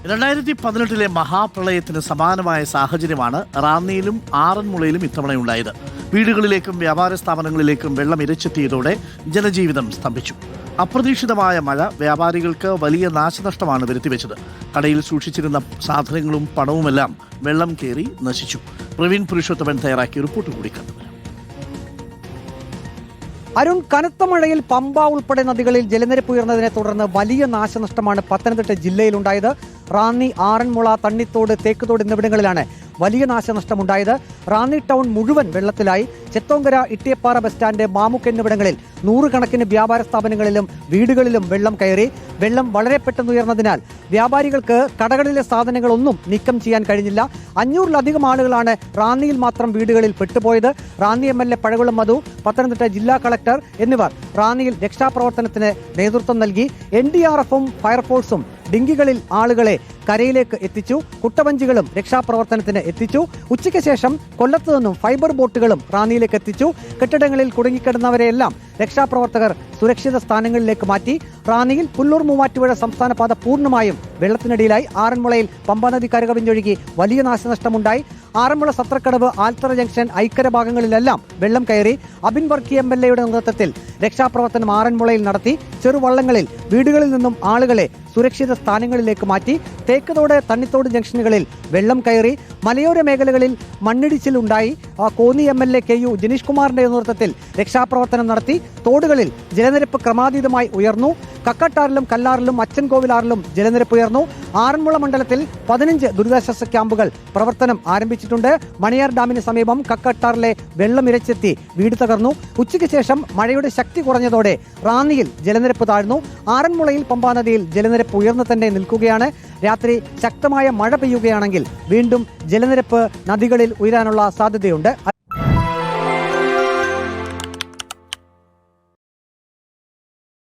2018 മഹാപ്രളയത്തിന് സമാനമായ സാഹചര്യമാണ് റാന്നിയിലും ആറന്മുളയിലും ഇത്തവണയുണ്ടായത്. വീടുകളിലേക്കും വ്യാപാര സ്ഥാപനങ്ങളിലേക്കും വെള്ളം ഇരച്ചെത്തിയതോടെ ജനജീവിതം സ്തംഭിച്ചു. അപ്രതീക്ഷിതമായ മഴ വ്യാപാരികൾക്ക് വലിയ നാശനഷ്ടമാണ് വരുത്തിവെച്ചത്. കടയിൽ സൂക്ഷിച്ചിരുന്ന സാധനങ്ങളും പണവുമെല്ലാം വെള്ളം കയറി നശിച്ചു. പ്രവീൺ പുരുഷോത്തമൻ തയ്യാറാക്കിയ റിപ്പോർട്ട് കൂടി കണ്ടുവരാം. അരുൺ, കനത്ത മഴയിൽ പമ്പ ഉൾപ്പെടെ നദികളിൽ ജലനിരപ്പ് ഉയർന്നതിനെ തുടർന്ന് വലിയ നാശനഷ്ടമാണ് പത്തനംതിട്ട ജില്ലയിലുണ്ടായത്. റാന്നി, ആറന്മുള, തണ്ണിത്തോട്, തേക്കുതോട് എന്നിവിടങ്ങളിലാണ് വലിയ നാശനഷ്ടമുണ്ടായത്. റാന്നി ടൗൺ മുഴുവൻ വെള്ളത്തിലായി. ചെത്തോങ്കര, ഇട്ടിയപ്പാറ ബസ് സ്റ്റാൻഡ്, മാമുക്ക് എന്നിവിടങ്ങളിൽ നൂറുകണക്കിന് വ്യാപാര സ്ഥാപനങ്ങളിലും വീടുകളിലും വെള്ളം കയറി. വെള്ളം വളരെ പെട്ടെന്ന് ഉയർന്നതിനാൽ വ്യാപാരികൾക്ക് കടകളിലെ സാധനങ്ങളൊന്നും നീക്കം ചെയ്യാൻ കഴിഞ്ഞില്ല. 500-ലധികം ആളുകളാണ് റാന്നിയിൽ മാത്രം വീടുകളിൽ പെട്ടുപോയത്. റാന്നി MLA പഴകുളം മധു, പത്തനംതിട്ട ജില്ലാ കളക്ടർ എന്നിവർ റാന്നിയിൽ രക്ഷാപ്രവർത്തനത്തിന് നേതൃത്വം നൽകി. NDRFും ഫയർഫോഴ്സും ഡിങ്കികളിൽ ആളുകളെ കരയിലേക്ക് എത്തിച്ചു. കുട്ടവഞ്ചികളും രക്ഷാപ്രവർത്തനത്തിന് എത്തിച്ചു. ഉച്ചയ്ക്ക് ശേഷം കൊല്ലത്ത് നിന്നും ഫൈബർ ബോട്ടുകളും റാന്നിയിലേക്ക് എത്തിച്ചു. കെട്ടിടങ്ങളിൽ കുടുങ്ങിക്കിടന്നവരെയെല്ലാം രക്ഷാപ്രവർത്തകർ സുരക്ഷിത സ്ഥാനങ്ങളിലേക്ക് മാറ്റി. റാന്നിയിൽ പുല്ലൂർ മൂവാറ്റുപുഴ സംസ്ഥാന പാത പൂർണ്ണമായും വെള്ളത്തിനടിയിലായി. ആറന്മുളയിൽ പമ്പാനദി കരകവിഞ്ഞൊഴുകി വലിയ നാശനഷ്ടമുണ്ടായി. ആറന്മുള സത്രക്കടവ്, ആൽത്തറ ജംഗ്ഷൻ, ഐക്കര ഭാഗങ്ങളിലെല്ലാം വെള്ളം കയറി. അബിൻ വർക്കി MLAയുടെ നേതൃത്വത്തിൽ രക്ഷാപ്രവർത്തനം ആറന്മുളയിൽ നടത്തി. ചെറുവള്ളങ്ങളിൽ വീടുകളിൽ നിന്നും ആളുകളെ സുരക്ഷിത സ്ഥാനങ്ങളിലേക്ക് മാറ്റി. തേക്കുതോട്, തണ്ണിത്തോട് ജംഗ്ഷനുകളിൽ വെള്ളം കയറി. മലയോര മേഖലകളിൽ മണ്ണിടിച്ചിലുണ്ടായി. കോന്നി MLA KU ജനീഷ് കുമാറിന്റെ നേതൃത്വത്തിൽ രക്ഷാപ്രവർത്തനം നടത്തി. തോടുകളിൽ ജലനിരപ്പ് ക്രമാതീതമായി ഉയർന്നു. കക്കട്ടാറിലും കല്ലാറിലും അച്ചൻകോവിലാറിലും ജലനിരപ്പ് ഉയർന്നു. ആറന്മുള മണ്ഡലത്തിൽ 15 ദുരിതാശ്വാസ ക്യാമ്പുകൾ പ്രവർത്തനം ആരംഭിച്ചിട്ടുണ്ട്. മണിയാർ ഡാമിന് സമീപം കക്കട്ടാറിലെ വെള്ളം ഇരച്ചെത്തി വീട് തകർന്നു. ഉച്ചയ്ക്ക് ശേഷം മഴയുടെ ശക്തി കുറഞ്ഞതോടെ റാന്നിയിൽ ജലനിരപ്പ് താഴ്ന്നു. ആറന്മുളയിൽ പമ്പാനദിയിൽ ജലനിരപ്പ് ഉയർന്നു തന്നെ നിൽക്കുകയാണ്. രാത്രി ശക്തമായ മഴ പെയ്യുകയാണെങ്കിൽ വീണ്ടും ജലനിരപ്പ് നദികളിൽ ഉയരാനുള്ള സാധ്യതയുണ്ട്.